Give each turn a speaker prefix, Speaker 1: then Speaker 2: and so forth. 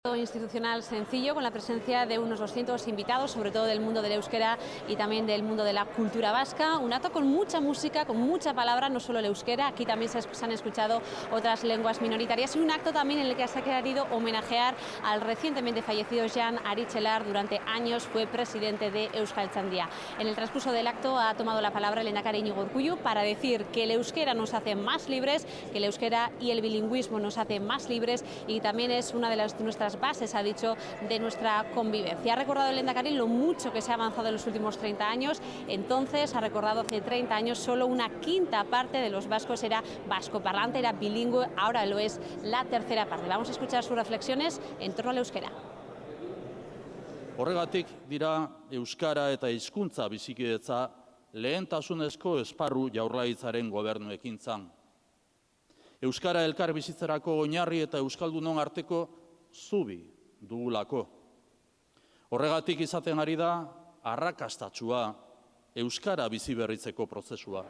Speaker 1: Institucional sencillo con la presencia de unos 200 invitados, sobre todo del mundo del euskera y también del mundo de la cultura vasca. Un acto con mucha música, con mucha palabra, no solo el euskera, aquí también se han escuchado otras lenguas minoritarias, y un acto también en el que se ha querido homenajear al recientemente fallecido Jan Aritxelar. Durante años fue presidente de Euskaltzaindia. En el transcurso del acto ha tomado la palabra el lehendakari Iñigo Urkullu para decir que el euskera nos hace más libres, que el euskera y el bilingüismo nos hace más libres, y también es una de nuestras bases, ha dicho, de nuestra convivencia. Ha recordado el lehendakari lo mucho que se ha avanzado en los últimos 30 años. Entonces, ha recordado, hace 30 años solo una quinta parte de los vascos era vascoparlante, era bilingüe, ahora lo es la tercera parte. Vamos a escuchar sus reflexiones en torno al euskera.
Speaker 2: Horregatik dira euskara eta hizkuntza bizikidetza lehentasunezko esparru Jaurlaritzaren gobernuekintzan. Euskara elkar bizitzerako oinarri eta euskaldunon arteko zubi dugulako. Horregatik izaten ari da arrakastatsua euskara biziberritzeko prozesua.